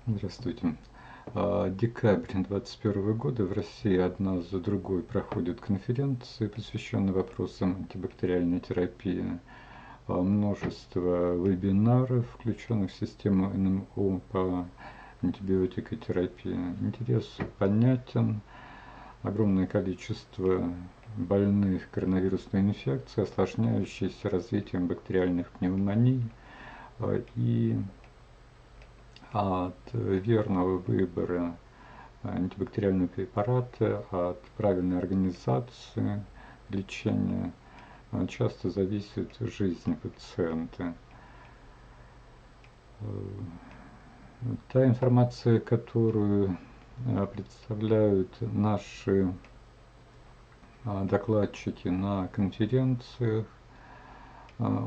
Здравствуйте. Декабрь 2021 года в России одна за другой проходят конференции, посвященные вопросам антибактериальной терапии. Множество вебинаров, включенных в систему НМО по антибиотикотерапии. Интерес понятен. Огромное количество больных коронавирусной инфекцией, осложняющейся развитием бактериальных пневмоний. И от верного выбора антибактериального препарата, от правильной организации лечения часто зависит жизнь пациента. Та информация, которую представляют наши докладчики на конференциях,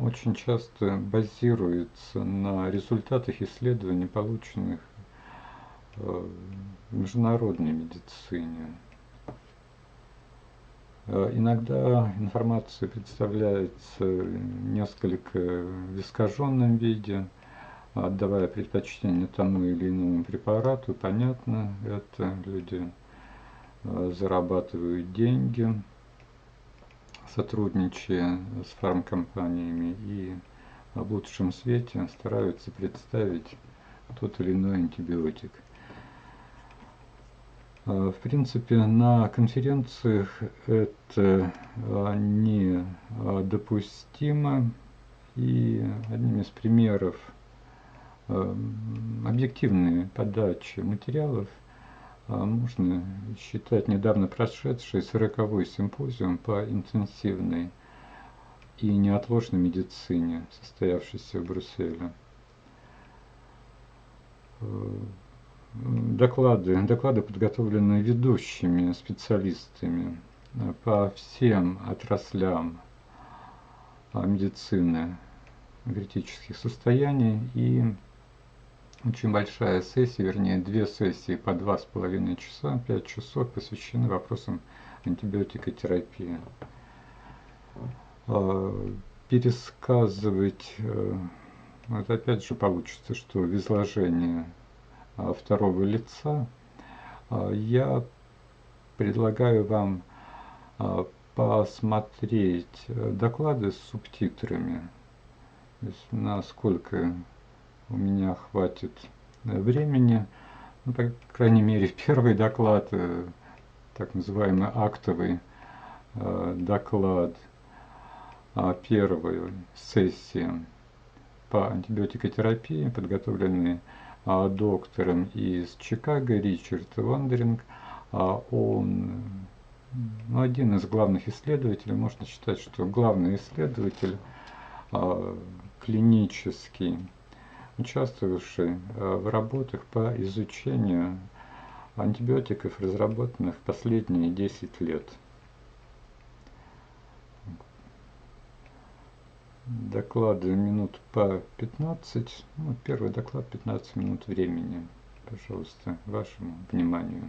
очень часто базируется на результатах исследований, полученных в международной медицине. Иногда информация представляется несколько в искаженном виде, отдавая предпочтение тому или иному препарату. Понятно, это люди зарабатывают деньги, сотрудничая с фармкомпаниями, и в лучшем свете стараются представить тот или иной антибиотик. В принципе, на конференциях это недопустимо, и одним из примеров объективной подачи материалов можно считать недавно прошедший 40-й симпозиум по интенсивной и неотложной медицине, состоявшийся в Брюсселе. Доклады подготовлены ведущими специалистами по всем отраслям медицины критических состояний, и очень большая сессия, вернее 2 сессии по 2,5 часа, 5 часов посвящены вопросам антибиотикотерапии. Пересказывать, это опять же получится, что в изложении второго лица, я предлагаю вам посмотреть доклады с субтитрами, то есть насколько у меня хватит времени. Ну, по крайней мере, первый доклад, так называемый актовый доклад первой сессии по антибиотикотерапии, подготовленный доктором из Чикаго Ричард Вандеринг. Он один из главных исследователей, можно считать, что главный исследователь клинический, участвовавший в работах по изучению антибиотиков, разработанных в последние 10 лет. Доклады минут по 15. Ну, первый доклад 15 минут времени. Пожалуйста, вашему вниманию.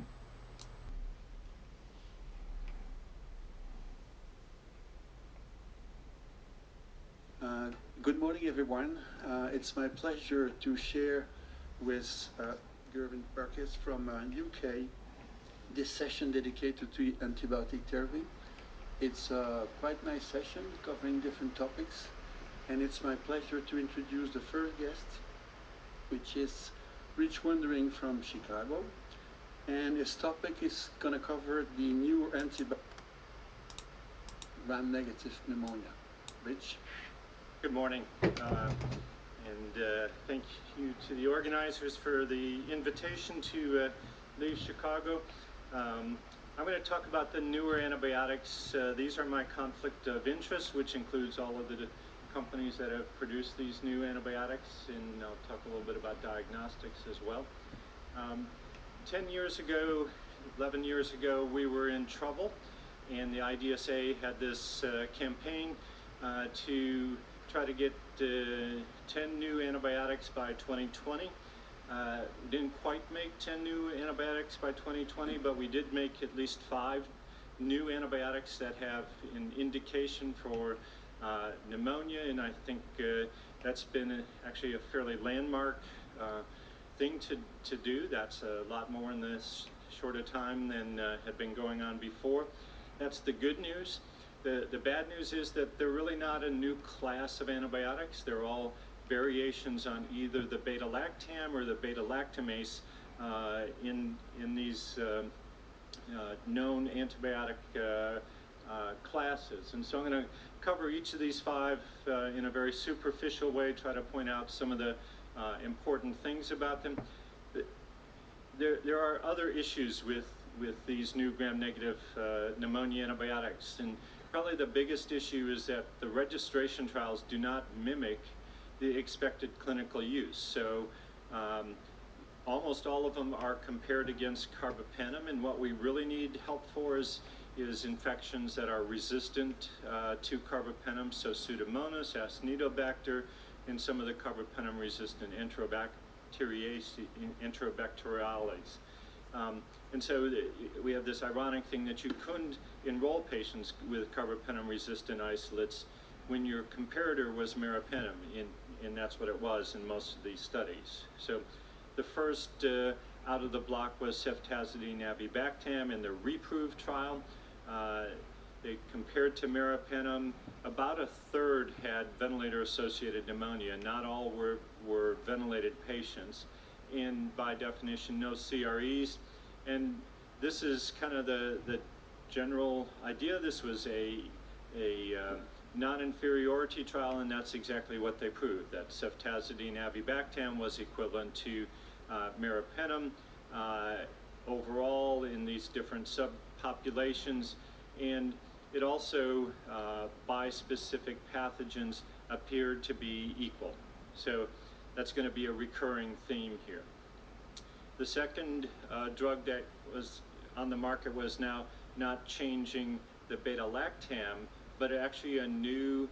Good morning, everyone. It's my pleasure to share with Gervin Burkis from UK this session dedicated to antibiotic therapy. It's a quite nice session covering different topics, and it's my pleasure to introduce the first guest, which is Rich Wondering from Chicago, and his topic is going to cover the new antibiotic gram-negative pneumonia. Rich? Good morning, and thank you to the organizers for the invitation to leave Chicago. I'm going to talk about the newer antibiotics. These are my conflict of interest, which includes all of the companies that have produced these new antibiotics, and I'll talk a little bit about diagnostics as well. 10 years ago, 11 years ago, we were in trouble, and the IDSA had this campaign to try to get 10 new antibiotics by 2020. We didn't quite make 10 new antibiotics by 2020, but we did make at least 5 new antibiotics that have an indication for pneumonia, and I think that's been actually a fairly landmark thing to do. That's a lot more in this shorter time than had been going on before. That's the good news. The bad news is that they're really not a new class of antibiotics. They're all variations on either the beta-lactam or the beta-lactamase in these known antibiotic classes. And so I'm going to cover each of these 5 in a very superficial way, try to point out some of the important things about them. There are other issues with these new gram-negative pneumonia antibiotics, and probably the biggest issue is that the registration trials do not mimic the expected clinical use. So almost all of them are compared against carbapenem, and what we really need help for is infections that are resistant to carbapenem, so Pseudomonas, Acinetobacter, and some of the carbapenem-resistant Enterobacteriales. And so we have this ironic thing that you couldn't enroll patients with carbapenem-resistant isolates when your comparator was meropenem, and that's what it was in most of these studies. So the first out of the block was ceftazidime-avibactam in the REPROVE trial. They compared to meropenem. About a third had ventilator-associated pneumonia. Not all were ventilated patients, and by definition, no CREs. And this is kind of the general idea. This was a non-inferiority trial, and that's exactly what they proved, that ceftazidime-avibactam was equivalent to meropenem overall in these different subpopulations, and it also, bispecific pathogens appeared to be equal. So that's going to be a recurring theme here. The second drug that was on the market was now not changing the beta-lactam, but actually a new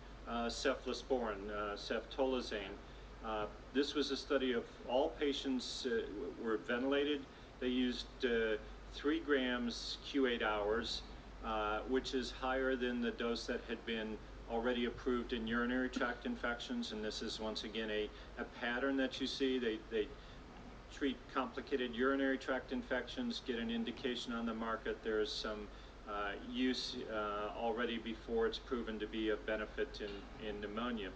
cephalosporin, ceftolozane. This was a study of all patients were ventilated. They used 3 grams Q8 hours, which is higher than the dose that had been already approved in urinary tract infections. And this is once again a pattern that you see. They treat complicated urinary tract infections, get an indication on the market. There's some use already before it's proven to be of benefit in pneumonia.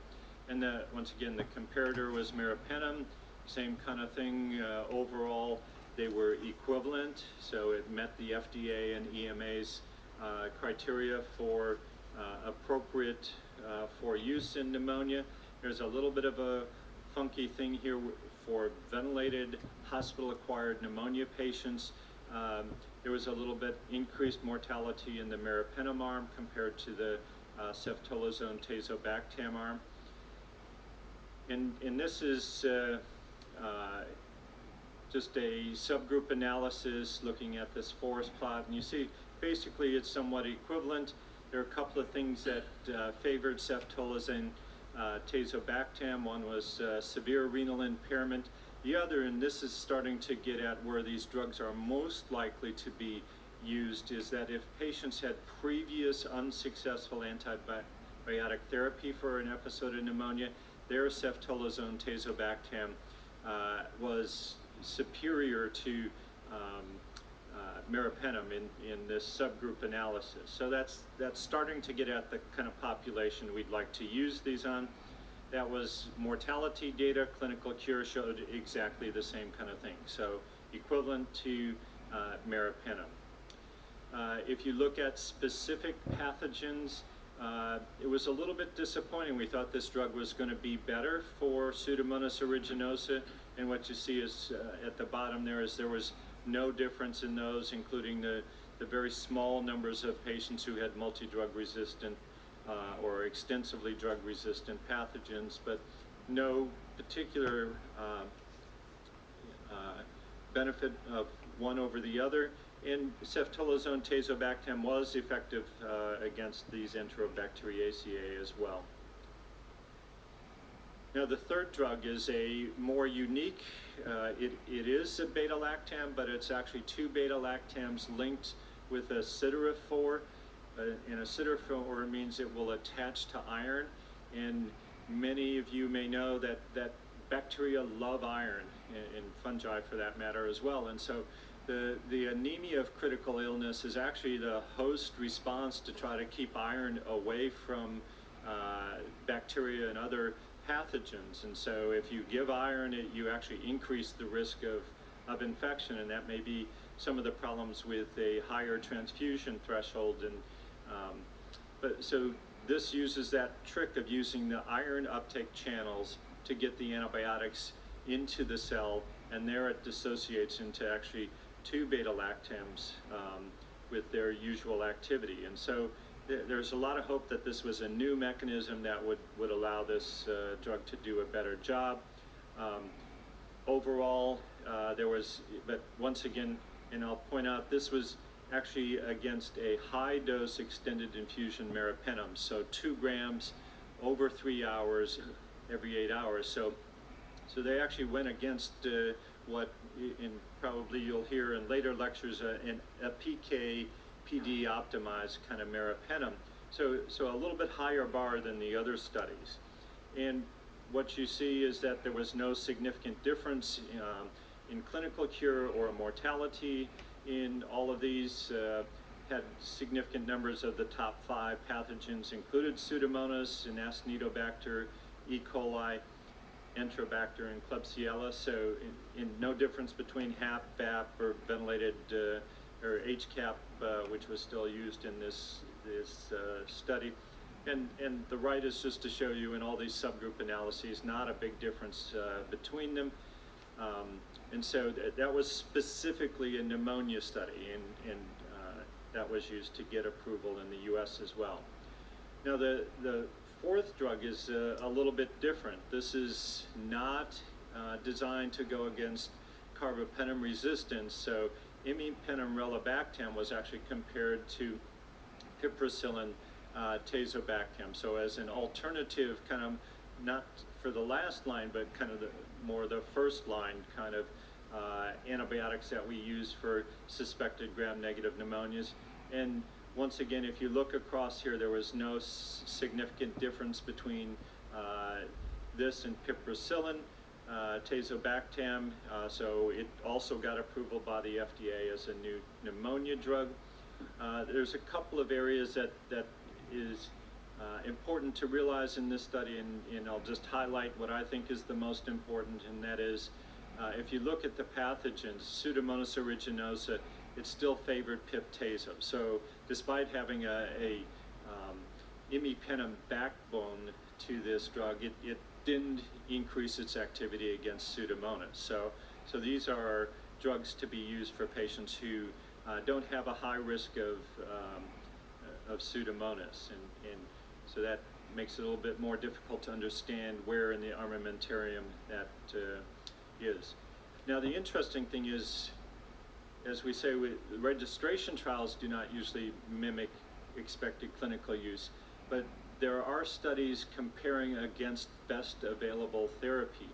And once again, the comparator was meropenem, same kind of thing. Overall, they were equivalent, so it met the FDA and EMA's criteria for appropriate for use in pneumonia. There's a little bit of a funky thing here for ventilated hospital-acquired pneumonia patients. There was a little bit increased mortality in the meropenem arm compared to the ceftolozane tazobactam arm. And this is just a subgroup analysis looking at this forest plot, and you see basically it's somewhat equivalent. There are a couple of things that favored ceftolozane tazobactam. One was severe renal impairment. The other, and this is starting to get at where these drugs are most likely to be used, is that if patients had previous unsuccessful antibiotic therapy for an episode of pneumonia, their ceftolozane tazobactam was superior to meropenem in this subgroup analysis. So that's starting to get at the kind of population we'd like to use these on. That was mortality data. Clinical cure showed exactly the same kind of thing, so equivalent to meropenem. If you look at specific pathogens, it was a little bit disappointing. We thought this drug was going to be better for Pseudomonas aeruginosa, and what you see is at the bottom there was no difference in those, including the very small numbers of patients who had multi-drug resistant or extensively drug-resistant pathogens, but no particular benefit of one over the other. And ceftolozane tazobactam was effective against these Enterobacteriaceae as well. Now the third drug is a more unique, it is a beta-lactam, but it's actually 2 beta-lactams linked with a siderophore. And a siderophore means it will attach to iron, and many of you may know that bacteria love iron, and fungi for that matter as well. And so the anemia of critical illness is actually the host response to try to keep iron away from bacteria and other pathogens. And so if you give iron, you actually increase the risk of infection, and that may be some of the problems with a higher transfusion threshold. And so this uses that trick of using the iron uptake channels to get the antibiotics into the cell, and there it dissociates into actually 2 beta-lactams with their usual activity. And so there's a lot of hope that this was a new mechanism that would allow this drug to do a better job. Overall, there was, but once again, and I'll point out, this was actually against a high-dose extended infusion meropenem, so 2 grams over 3 hours, every 8 hours. So they actually went against what, and probably you'll hear in later lectures, a PK, PD optimized kind of meropenem. So a little bit higher bar than the other studies. And what you see is that there was no significant difference in clinical cure or mortality in all of these. Had significant numbers of the top 5 pathogens included Pseudomonas and Acinetobacter, E. coli, Enterobacter, and Klebsiella. So in no difference between HAP, VAP, or ventilated or HCAP, which was still used in this study. And the right is just to show you in all these subgroup analyses, not a big difference between them. And so that was specifically a pneumonia study, and that was used to get approval in the US as well. Now the 4th drug is a little bit different. This is not designed to go against carbapenem resistance, so imipenem relebactam was actually compared to piperacillin tazobactam. So as an alternative, kind of not for the last line, but kind of more the first line kind of antibiotics that we use for suspected gram-negative pneumonias. And once again, if you look across here, there was no significant difference between this and piperacillin tazobactam. So it also got approval by the FDA as a new pneumonia drug. There's a couple of areas that is important to realize in this study, and I'll just highlight what I think is the most important, and that is if you look at the pathogens, Pseudomonas aeruginosa, it still favored pip-tazo. So despite having a imipenem backbone to this drug, it didn't increase its activity against Pseudomonas. So these are drugs to be used for patients who don't have a high risk of Pseudomonas, and so that makes it a little bit more difficult to understand where in the armamentarium that is. Now the interesting thing is, as we say, registration trials do not usually mimic expected clinical use, but there are studies comparing against best available therapy,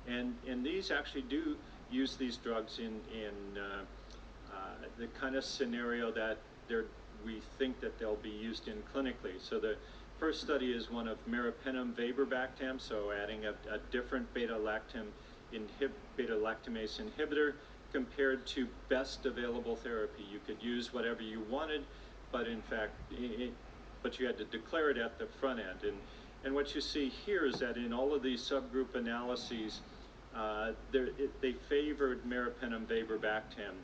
and these actually do use these drugs in the kind of scenario that we think that they'll be used in clinically. So the first study is one of meropenem vaborbactam, so adding a different beta-lactamase inhibitor compared to best available therapy. You could use whatever you wanted, but in fact, but you had to declare it at the front end. And what you see here is that in all of these subgroup analyses, they favored meropenem vaborbactam.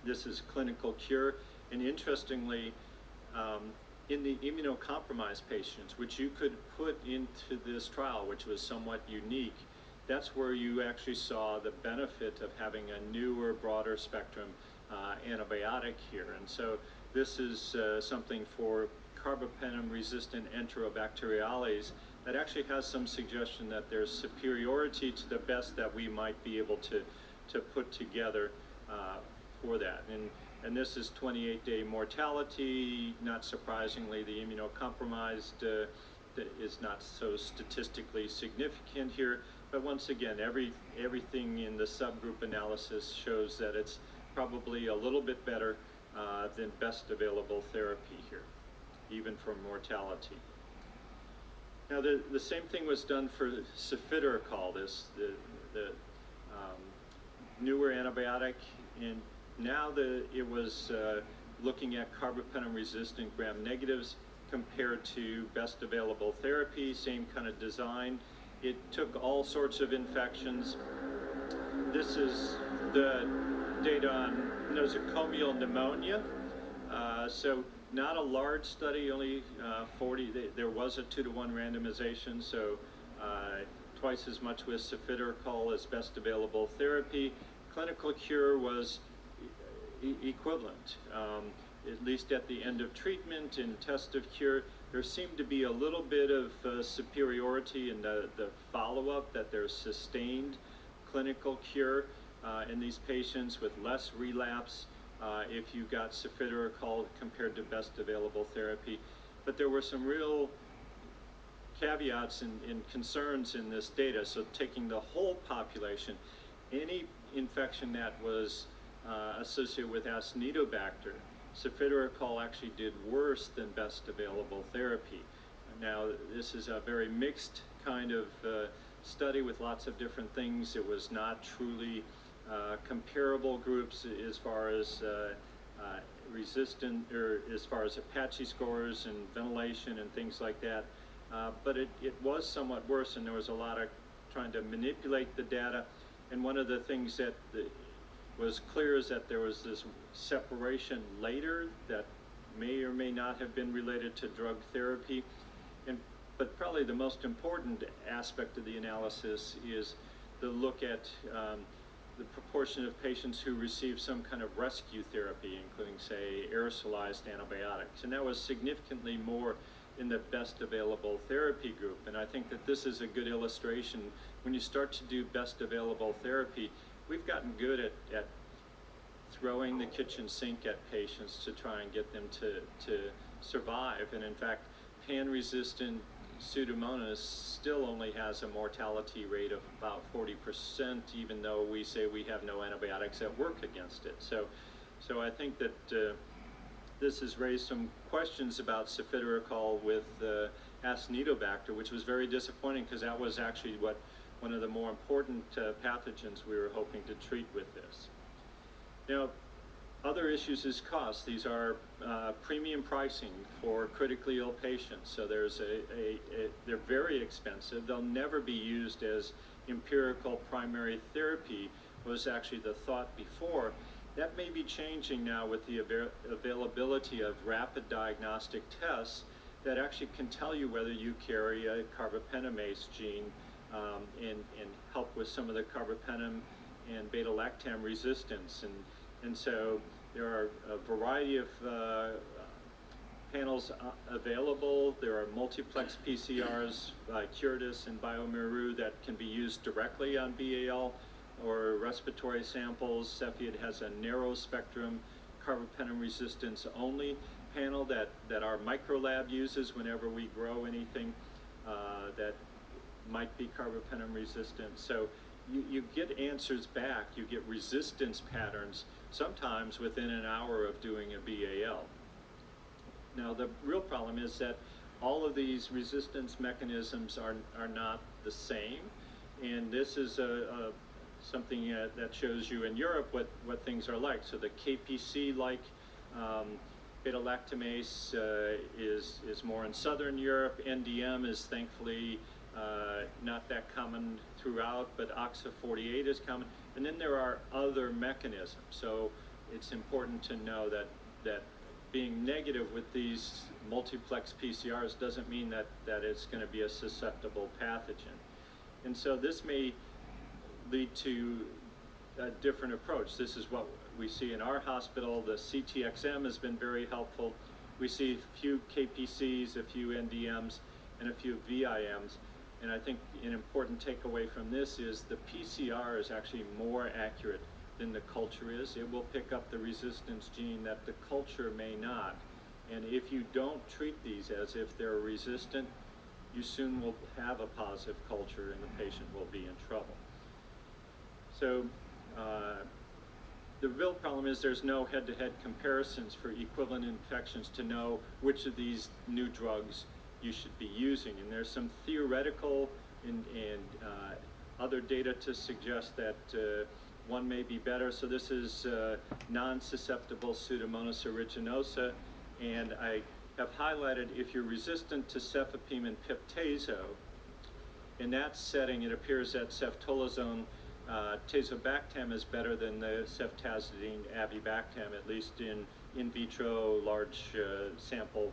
This is clinical cure, and interestingly, in the immunocompromised patients, which you could put into this trial, which was somewhat unique, that's where you actually saw the benefit of having a newer, broader spectrum antibiotic here. And so this is something for carbapenem-resistant Enterobacteriales that actually has some suggestion that there's superiority to the best that we might be able to put together for that. And this is 28-day mortality. Not surprisingly, the immunocompromised is not so statistically significant here. But once again, everything in the subgroup analysis shows that it's probably a little bit better than best available therapy here, even for mortality. Now the same thing was done for cefidoracol, the newer antibiotic, and now it was looking at carbapenem-resistant gram-negatives compared to best available therapy, same kind of design. It took all sorts of infections. This is the data on nosocomial pneumonia. So not a large study, only 40. There was a 2-to-1 randomization, so twice as much with cefidoracol as best available therapy. Clinical cure was equivalent, at least at the end of treatment and test of cure. There seemed to be a little bit of superiority in the follow-up, that there's sustained clinical cure in these patients with less relapse if you got cefidoracol compared to best available therapy. But there were some real caveats and concerns in this data. So taking the whole population, any infection that was associated with Acinetobacter, cefidoracol actually did worse than best available therapy. Now, this is a very mixed kind of study with lots of different things. It was not truly comparable groups as far as resistant, or as far as Apache scores and ventilation and things like that. But it was somewhat worse, and there was a lot of trying to manipulate the data. And one of the things that was clear is that there was this separation later that may or may not have been related to drug therapy. But probably the most important aspect of the analysis is the look at the proportion of patients who received some kind of rescue therapy, including, say, aerosolized antibiotics. And that was significantly more in the best available therapy group. And I think that this is a good illustration. When you start to do best available therapy, we've gotten good at throwing the kitchen sink at patients to try and get them to survive. And in fact, pan-resistant Pseudomonas still only has a mortality rate of about 40%, even though we say we have no antibiotics that work against it. So I think that this has raised some questions about cefidoracol with Acinetobacter, which was very disappointing, because that was actually one of the more important pathogens we were hoping to treat with this. Now, other issues is cost. These are premium pricing for critically ill patients. So they're very expensive. They'll never be used as empirical primary therapy, was actually the thought before. That may be changing now with the availability of rapid diagnostic tests that actually can tell you whether you carry a carbapenemase gene and help with some of the carbapenem and beta-lactam resistance. And so there are a variety of panels available. There are multiplex PCRs by Curatus and bioMérieux that can be used directly on BAL or respiratory samples. Cepheid has a narrow spectrum carbapenem resistance only panel that our microlab uses whenever we grow anything that might be carbapenem resistant. So you get answers back, you get resistance patterns, sometimes within an hour of doing a BAL. Now, the real problem is that all of these resistance mechanisms are not the same, and this is something that shows you in Europe what things are like. So the KPC-like beta-lactamase is more in southern Europe. NDM is thankfully not that common throughout, but OXA48 is common. And then there are other mechanisms. So it's important to know that being negative with these multiplex PCRs doesn't mean that it's going to be a susceptible pathogen. And so this may lead to a different approach. This is what we see in our hospital. The CTXM has been very helpful. We see a few KPCs, a few NDMs, and a few VIMs. And I think an important takeaway from this is the PCR is actually more accurate than the culture is. It will pick up the resistance gene that the culture may not. And if you don't treat these as if they're resistant, you soon will have a positive culture and the patient will be in trouble. So the real problem is there's no head-to-head comparisons for equivalent infections to know which of these new drugs you should be using. And there's some theoretical and other data to suggest that one may be better. So this is non-susceptible Pseudomonas aeruginosa, and I have highlighted if you're resistant to cefepime and piptazo, in that setting it appears that ceftolozane tazobactam is better than the ceftazidime avibactam, at least in vitro large sample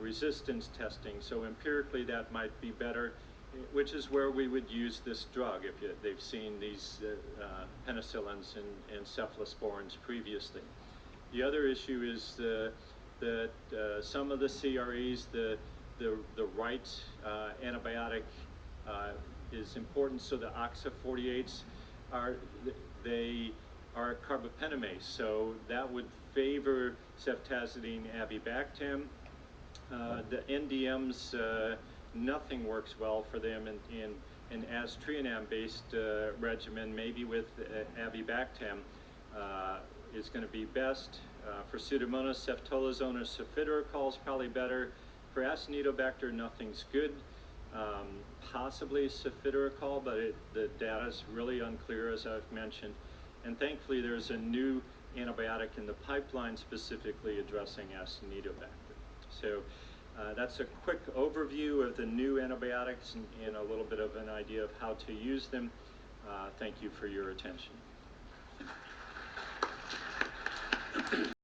resistance testing. So empirically that might be better, which is where we would use this drug if they've seen these penicillins and cephalosporins previously. The other issue is that some of the CREs, the right antibiotic is important. So the OXA48s are carbapenemase, so that would favor ceftazidime avibactam. The NDMs, nothing works well for them in an aztreonam-based regimen, maybe with avibactam is going to be best. For Pseudomonas, ceftolozane or cefiderocol is probably better. For Acinetobacter, nothing's good. Possibly cefiderocol, but the data is really unclear, as I've mentioned. And thankfully, there's a new antibiotic in the pipeline specifically addressing Acinetobacter. So that's a quick overview of the new antibiotics and a little bit of an idea of how to use them. Thank you for your attention.